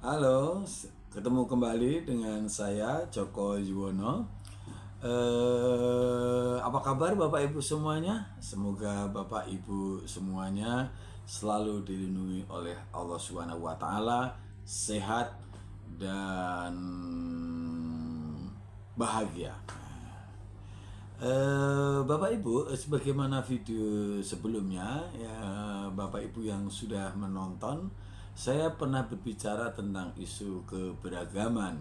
Halo, ketemu kembali dengan saya Joko Yuwono. Apa kabar Bapak Ibu semuanya? Semoga Bapak Ibu semuanya selalu dilindungi oleh Allah Subhanahu wa taala, sehat dan bahagia. Bapak Ibu, sebagaimana video sebelumnya, ya Bapak Ibu yang sudah menonton, saya pernah berbicara tentang isu keberagaman.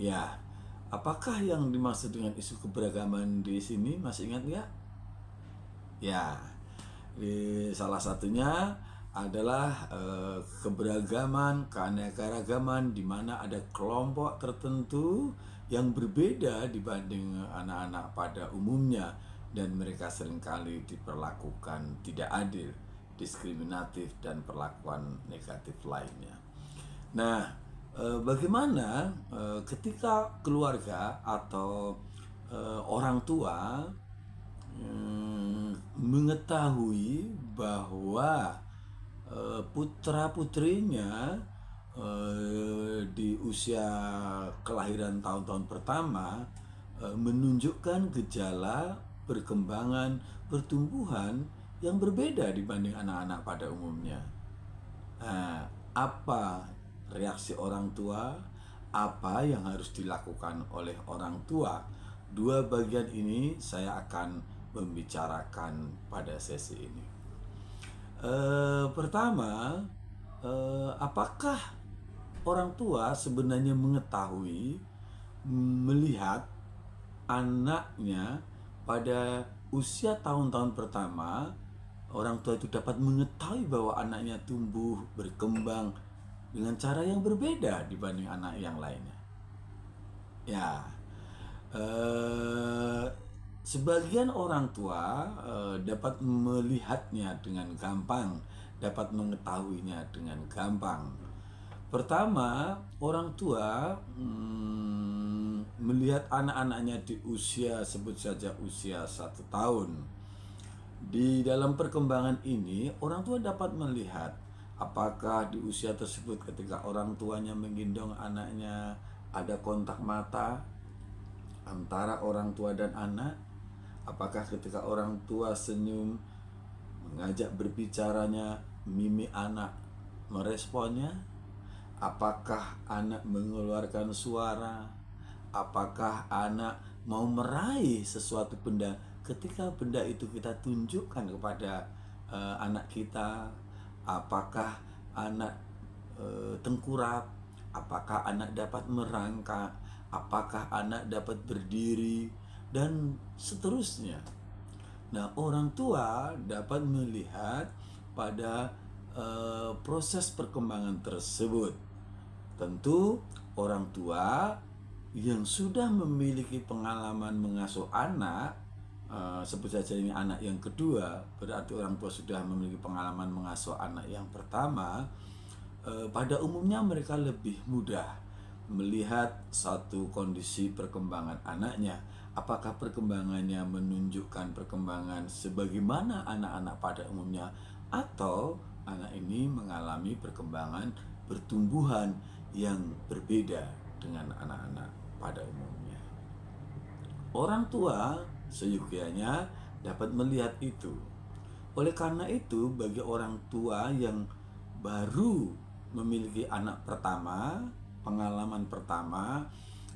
Ya, apakah yang dimaksud dengan isu keberagaman di sini? Masih ingat nggak? Ya, salah satunya adalah keberagaman, keanekaragaman, di mana ada kelompok tertentu yang berbeda dibanding anak-anak pada umumnya, dan mereka seringkali diperlakukan tidak adil, diskriminatif, dan perlakuan negatif lainnya. Nah, bagaimana ketika keluarga atau orang tua mengetahui bahwa putra putrinya di usia kelahiran tahun-tahun pertama menunjukkan gejala perkembangan pertumbuhan yang berbeda dibanding anak-anak pada umumnya. Nah, apa reaksi orang tua? Apa yang harus dilakukan oleh orang tua? Dua bagian ini saya akan membicarakan pada sesi ini. Pertama, apakah orang tua sebenarnya mengetahui, melihat anaknya pada usia tahun-tahun pertama, orang tua itu dapat mengetahui bahwa anaknya tumbuh berkembang dengan cara yang berbeda dibanding anak yang lainnya. Ya, sebagian orang tua dapat melihatnya dengan gampang, dapat mengetahuinya dengan gampang. Pertama, orang tua melihat anak-anaknya di usia, sebut saja usia 1 tahun. Di dalam perkembangan ini, orang tua dapat melihat apakah di usia tersebut ketika orang tuanya menggendong anaknya ada kontak mata antara orang tua dan anak. Apakah ketika orang tua senyum, mengajak berbicaranya, mimik anak meresponnya? Apakah anak mengeluarkan suara? Apakah anak mau meraih sesuatu benda ketika benda itu kita tunjukkan kepada anak kita? Apakah anak tengkurap? Apakah anak dapat merangkak? Apakah anak dapat berdiri? Dan seterusnya. Nah, orang tua dapat melihat pada proses perkembangan tersebut. Tentu orang tua yang sudah memiliki pengalaman mengasuh anak, sebut saja ini anak yang kedua, berarti orang tua sudah memiliki pengalaman mengasuh anak yang pertama, pada umumnya mereka lebih mudah melihat satu kondisi perkembangan anaknya. Apakah perkembangannya menunjukkan perkembangan sebagaimana anak-anak pada umumnya, atau anak ini mengalami perkembangan pertumbuhan yang berbeda dengan anak-anak pada umumnya. Orang tua seyogyanya dapat melihat itu. Oleh karena itu, bagi orang tua yang baru memiliki anak pertama, pengalaman pertama,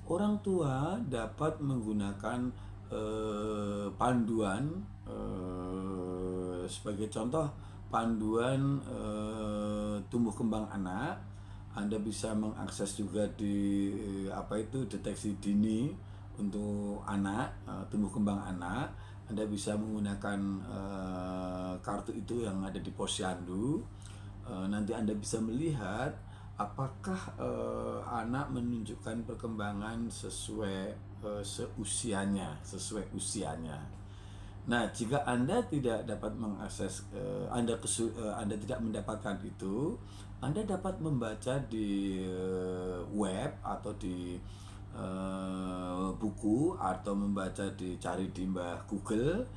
orang tua dapat menggunakan panduan, sebagai contoh panduan tumbuh kembang anak. Anda bisa mengakses juga di deteksi dini untuk anak, tumbuh kembang anak. Anda bisa menggunakan kartu itu yang ada di posyandu. Nanti Anda bisa melihat apakah anak menunjukkan perkembangan sesuai sesuai usianya. Nah, jika Anda tidak dapat mengakses, Anda tidak mendapatkan itu, Anda dapat membaca di web atau di buku, atau membaca cari di Google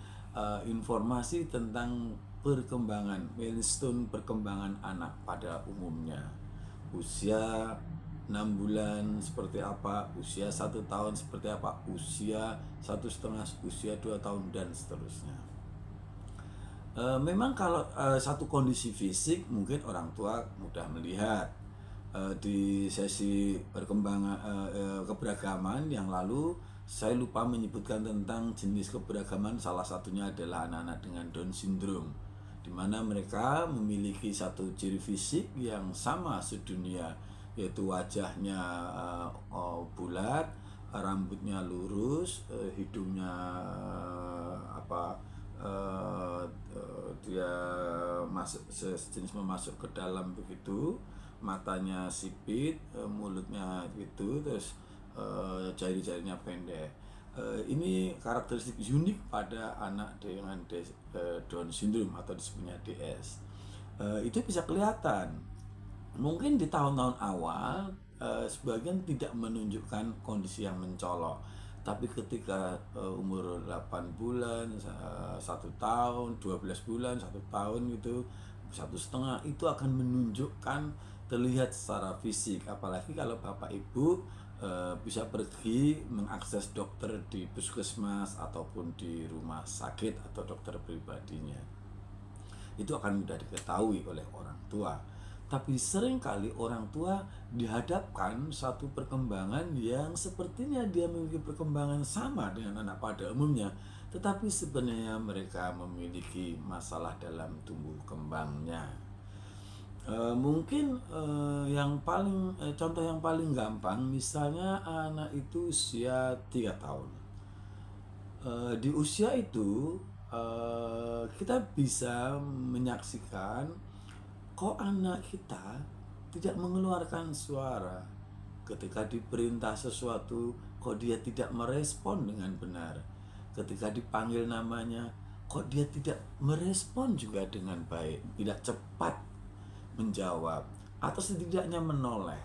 informasi tentang perkembangan milestone perkembangan anak pada umumnya. usia 6 bulan seperti apa, usia 1 tahun seperti apa, usia 1,5, usia 2 tahun, dan seterusnya. Memang kalau satu kondisi fisik mungkin orang tua mudah melihat. Di sesi perkembangan keberagaman yang lalu saya lupa menyebutkan tentang jenis keberagaman, salah satunya adalah anak-anak dengan Down syndrome, di mana mereka memiliki satu ciri fisik yang sama sedunia, yaitu wajahnya bulat, rambutnya lurus, hidungnya dia masuk sejenis memasuk ke dalam begitu, matanya sipit, mulutnya gitu, terus jari-jarinya pendek. Ini karakteristik unik pada anak dengan Down syndrome atau disebutnya DS. Itu bisa kelihatan. Mungkin di tahun-tahun awal sebagian tidak menunjukkan kondisi yang mencolok, tapi ketika umur 8 bulan, 1 tahun, 12 bulan, 1 tahun gitu, 1,5, itu akan menunjukkan terlihat secara fisik. Apalagi kalau bapak ibu bisa pergi mengakses dokter di puskesmas ataupun di rumah sakit atau dokter pribadinya, itu akan mudah diketahui oleh orang tua. Tapi seringkali orang tua dihadapkan satu perkembangan yang sepertinya dia memiliki perkembangan sama dengan anak pada umumnya, tetapi sebenarnya mereka memiliki masalah dalam tumbuh kembangnya. Mungkin contoh yang paling gampang, misalnya anak itu usia 3 tahun. Di usia itu kita bisa menyaksikan kok anak kita tidak mengeluarkan suara ketika diperintah sesuatu, kok dia tidak merespon dengan benar. Ketika dipanggil namanya, kok dia tidak merespon juga dengan baik, tidak cepat menjawab atau setidaknya menoleh.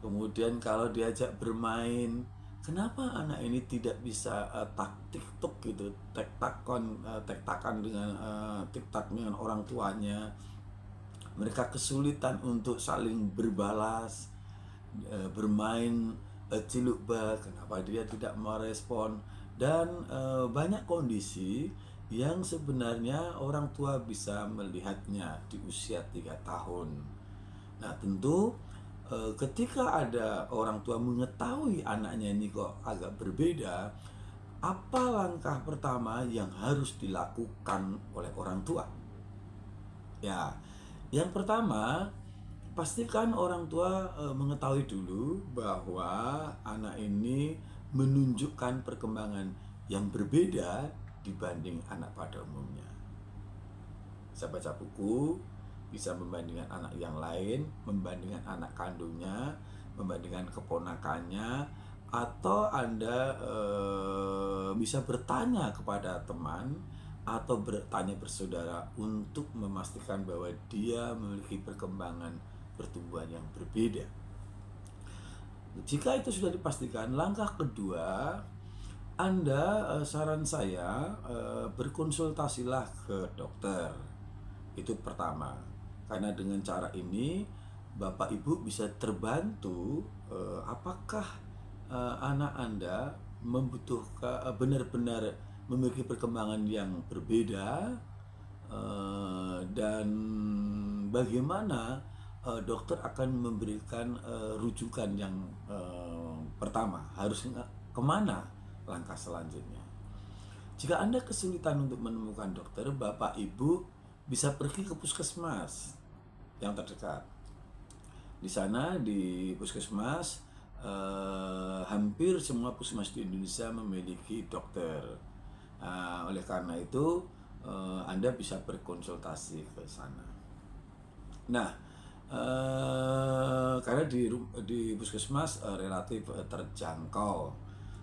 Kemudian kalau diajak bermain, kenapa anak ini tidak bisa tiktok gitu, tektakan dengan tiktak dengan orang tuanya. Mereka kesulitan untuk saling berbalas, bermain ciluk bak, kenapa dia tidak merespon, dan banyak kondisi yang sebenarnya orang tua bisa melihatnya di usia 3 tahun. Nah tentu ketika ada orang tua mengetahui anaknya ini kok agak berbeda, apa langkah pertama yang harus dilakukan oleh orang tua? Ya, yang pertama, pastikan orang tua mengetahui dulu bahwa anak ini menunjukkan perkembangan yang berbeda dibanding anak pada umumnya. Bisa baca buku, bisa membandingkan anak yang lain, membandingkan anak kandungnya, membandingkan keponakannya, atau Anda bisa bertanya kepada teman atau bertanya bersaudara untuk memastikan bahwa dia memiliki perkembangan pertumbuhan yang berbeda. Jika itu sudah dipastikan, langkah kedua, Anda saran saya berkonsultasilah ke dokter. Itu pertama, karena dengan cara ini Bapak Ibu bisa terbantu apakah anak Anda membutuhkan benar-benar memiliki perkembangan yang berbeda, dan bagaimana dokter akan memberikan rujukan yang pertama, harus kemana langkah selanjutnya. Jika Anda kesulitan untuk menemukan dokter, Bapak Ibu bisa pergi ke puskesmas yang terdekat. Di sana di puskesmas hampir semua puskesmas di Indonesia memiliki dokter. Oleh karena itu Anda bisa berkonsultasi ke sana. Nah, karena di puskesmas relatif terjangkau.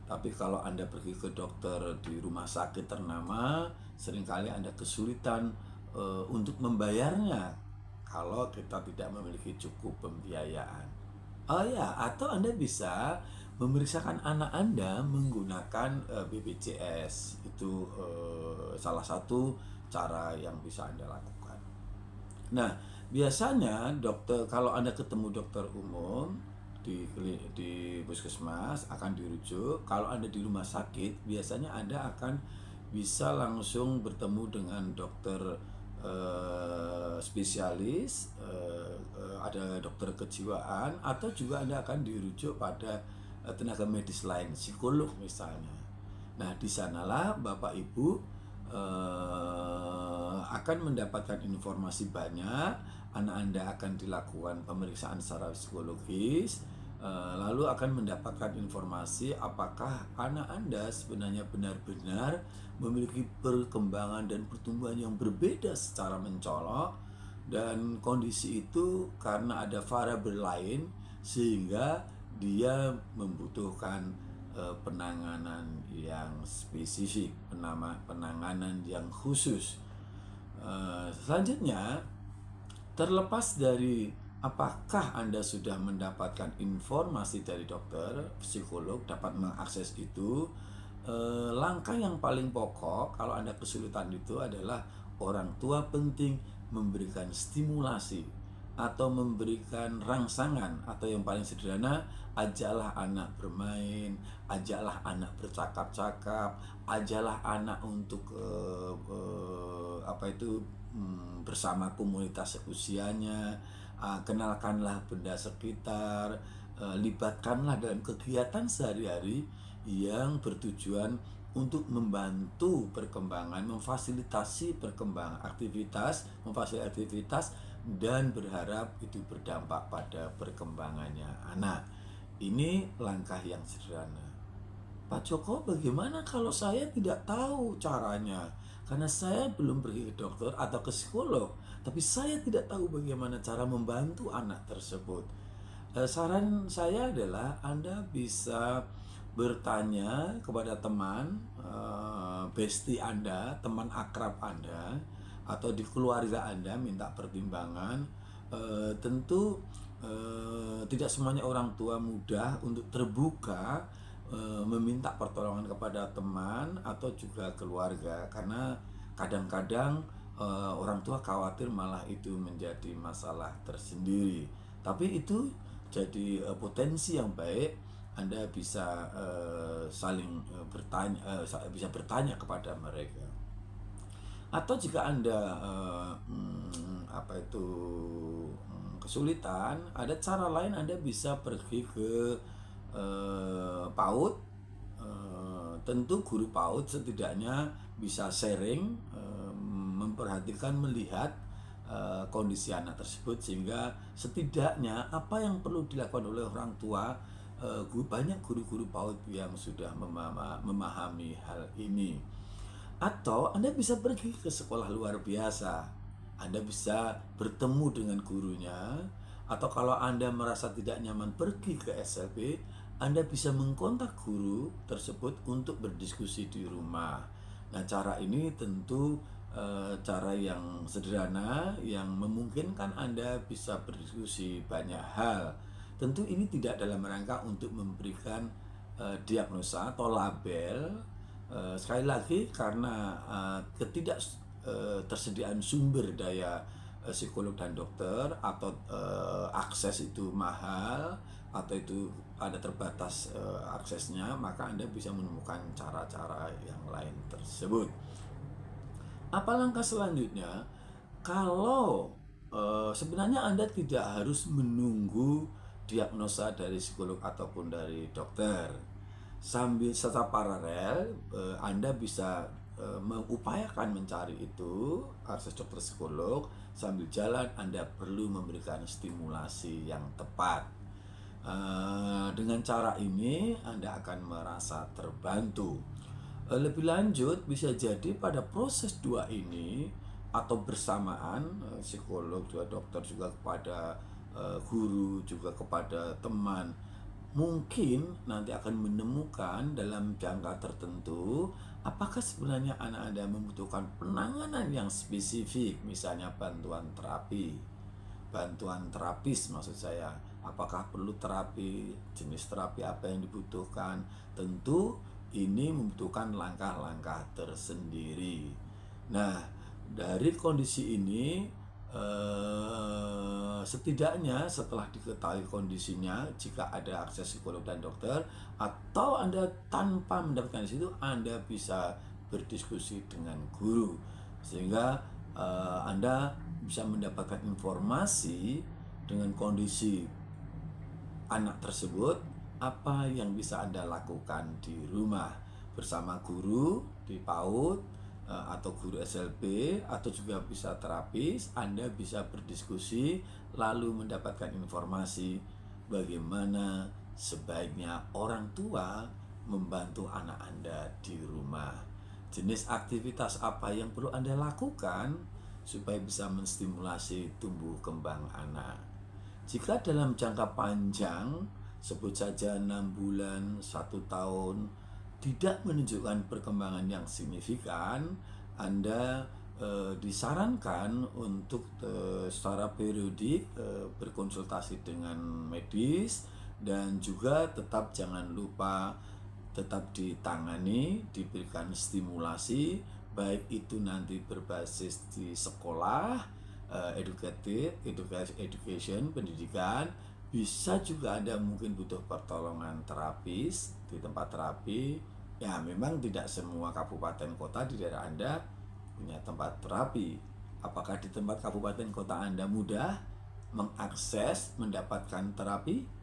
Tapi kalau Anda pergi ke dokter di rumah sakit ternama, seringkali Anda kesulitan untuk membayarnya kalau kita tidak memiliki cukup pembiayaan. Oh ya, atau Anda bisa memeriksakan anak Anda menggunakan BPJS. Itu salah satu cara yang bisa Anda lakukan. Nah, Biasanya dokter, kalau Anda ketemu dokter umum di puskesmas akan dirujuk. Kalau Anda di rumah sakit, biasanya Anda akan bisa langsung bertemu dengan dokter spesialis, ada dokter kejiwaan, atau juga Anda akan dirujuk pada tenaga medis lain, psikolog misalnya. Nah, di sanalah Bapak Ibu akan mendapatkan informasi banyak. Anak Anda akan dilakukan pemeriksaan secara psikologis, lalu akan mendapatkan informasi apakah anak Anda sebenarnya benar-benar memiliki perkembangan dan pertumbuhan yang berbeda secara mencolok, dan kondisi itu karena ada variabel lain sehingga dia membutuhkan penanganan yang spesifik, penanganan yang khusus. Selanjutnya, terlepas dari apakah Anda sudah mendapatkan informasi dari dokter, psikolog dapat mengakses itu, langkah yang paling pokok kalau Anda kesulitan itu adalah orang tua penting memberikan stimulasi atau memberikan rangsangan, atau yang paling sederhana, ajaklah anak bermain, ajaklah anak bercakap-cakap, ajaklah anak untuk bersama komunitas seusianya, kenalkanlah benda sekitar, libatkanlah dalam kegiatan sehari-hari yang bertujuan untuk membantu perkembangan, memfasilitasi perkembangan memfasilitasi aktivitas, dan berharap itu berdampak pada perkembangannya anak. Ini langkah yang sederhana. Pak Joko, bagaimana kalau saya tidak tahu caranya? Karena saya belum pergi ke dokter atau ke psikolog, tapi saya tidak tahu bagaimana cara membantu anak tersebut. Saran saya adalah Anda bisa bertanya kepada teman, bestie Anda, teman akrab Anda, atau di keluarga Anda, minta pertimbangan. Tentu tidak semuanya orang tua mudah untuk terbuka meminta pertolongan kepada teman atau juga keluarga, karena kadang-kadang orang tua khawatir malah itu menjadi masalah tersendiri. Tapi itu jadi potensi yang baik. Anda bisa saling bisa bertanya kepada mereka. Atau jika Anda kesulitan, ada cara lain. Anda bisa pergi ke PAUD. Tentu guru PAUD setidaknya bisa sharing, memperhatikan, melihat kondisi anak tersebut, sehingga setidaknya apa yang perlu dilakukan oleh orang tua, banyak guru-guru PAUD yang sudah memahami hal ini. Atau Anda bisa pergi ke sekolah luar biasa, Anda bisa bertemu dengan gurunya. Atau kalau Anda merasa tidak nyaman pergi ke SLB, Anda bisa mengkontak guru tersebut untuk berdiskusi di rumah. Nah, cara ini tentu cara yang sederhana yang memungkinkan Anda bisa berdiskusi banyak hal. Tentu ini tidak dalam rangka untuk memberikan diagnosa atau label. Sekali lagi, karena ketidak tersediaan sumber daya psikolog dan dokter, atau akses itu mahal, atau itu ada terbatas aksesnya, maka Anda bisa menemukan cara-cara yang lain tersebut. Apa langkah selanjutnya? Kalau sebenarnya Anda tidak harus menunggu diagnosa dari psikolog ataupun dari dokter. Sambil secara paralel, Anda bisa mengupayakan mencari itu, akses dokter psikolog. Sambil jalan Anda perlu memberikan stimulasi yang tepat. Dengan cara ini Anda akan merasa terbantu. Lebih lanjut, bisa jadi pada proses dua ini atau bersamaan, psikolog juga dokter juga kepada guru juga kepada teman, mungkin nanti akan menemukan dalam jangka tertentu apakah sebenarnya anak Anda membutuhkan penanganan yang spesifik, misalnya bantuan terapis maksud saya. Apakah perlu terapi, jenis terapi apa yang dibutuhkan. Tentu ini membutuhkan langkah-langkah tersendiri. Nah, dari kondisi ini setidaknya setelah diketahui kondisinya, jika ada akses psikolog dan dokter, atau Anda tanpa mendapatkan di situ, Anda bisa berdiskusi dengan guru sehingga Anda bisa mendapatkan informasi dengan kondisi anak tersebut, apa yang bisa Anda lakukan di rumah bersama guru di PAUD atau guru SLB, atau juga bisa terapis. Anda bisa berdiskusi lalu mendapatkan informasi bagaimana sebaiknya orang tua membantu anak Anda di rumah. Jenis aktivitas apa yang perlu Anda lakukan supaya bisa menstimulasi tumbuh kembang anak. Jika dalam jangka panjang, sebut saja 6 bulan, 1 tahun, tidak menunjukkan perkembangan yang signifikan, Anda disarankan untuk secara periodik berkonsultasi dengan medis, dan juga tetap jangan lupa tetap ditangani, diberikan stimulasi, baik itu nanti berbasis di sekolah, education, pendidikan. Bisa juga Anda mungkin butuh pertolongan terapis di tempat terapi. Ya, memang tidak semua kabupaten kota di daerah Anda punya tempat terapi. Apakah di tempat kabupaten kota Anda mudah mengakses mendapatkan terapi?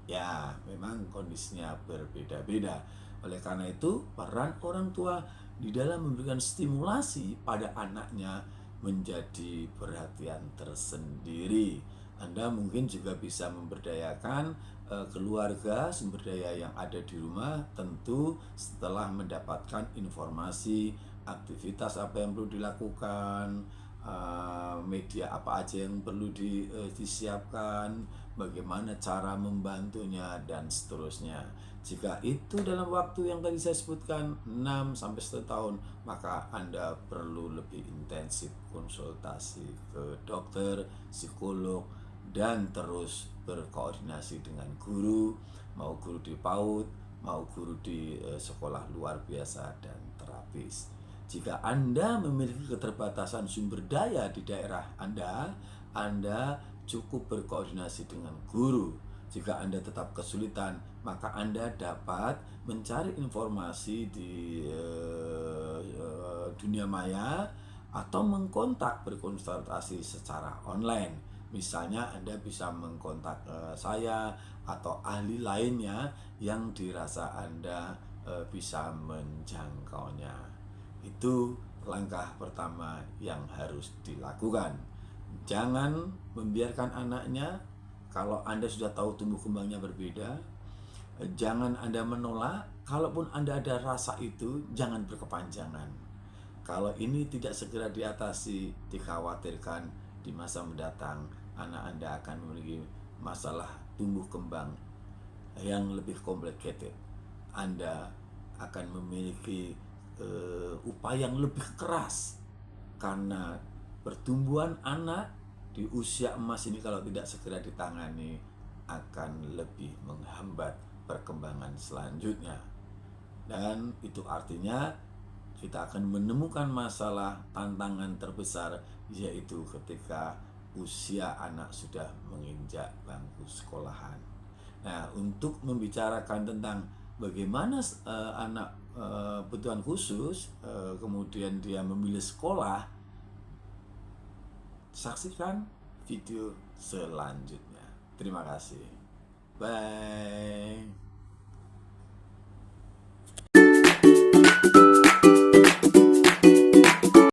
Ya, memang kondisinya berbeda-beda. Oleh karena itu, peran orang tua di dalam memberikan stimulasi pada anaknya menjadi perhatian tersendiri. Anda mungkin juga bisa memberdayakan keluarga, sumber daya yang ada di rumah, tentu setelah mendapatkan informasi aktivitas apa yang perlu dilakukan, media apa aja yang perlu disiapkan, bagaimana cara membantunya, dan seterusnya. Jika itu dalam waktu yang tadi saya sebutkan 6 sampai 1 tahun, maka Anda perlu lebih intensif konsultasi ke dokter, psikolog, dan terus berkoordinasi dengan guru, mau guru di PAUD, mau guru di sekolah luar biasa dan terapis. Jika Anda memiliki keterbatasan sumber daya di daerah Anda cukup berkoordinasi dengan guru. Jika Anda tetap kesulitan, maka Anda dapat mencari informasi di dunia maya atau mengkontak berkonsultasi secara online. Misalnya Anda bisa mengkontak saya atau ahli lainnya yang dirasa Anda bisa menjangkaunya. Itu langkah pertama yang harus dilakukan. Jangan membiarkan anaknya, kalau Anda sudah tahu tumbuh kembangnya berbeda, jangan Anda menolak. Kalaupun Anda ada rasa itu, jangan berkepanjangan. Kalau ini tidak segera diatasi, dikhawatirkan di masa mendatang anak Anda akan memiliki masalah tumbuh kembang yang lebih complicated. Anda akan memiliki upaya yang lebih keras, karena pertumbuhan anak di usia emas ini kalau tidak segera ditangani akan lebih menghambat perkembangan selanjutnya. Dan itu artinya kita akan menemukan masalah tantangan terbesar, yaitu ketika usia anak sudah menginjak bangku sekolahan. Nah, untuk membicarakan tentang bagaimana anak kebutuhan khusus kemudian dia memilih sekolah, saksikan video selanjutnya. Terima kasih. Bye.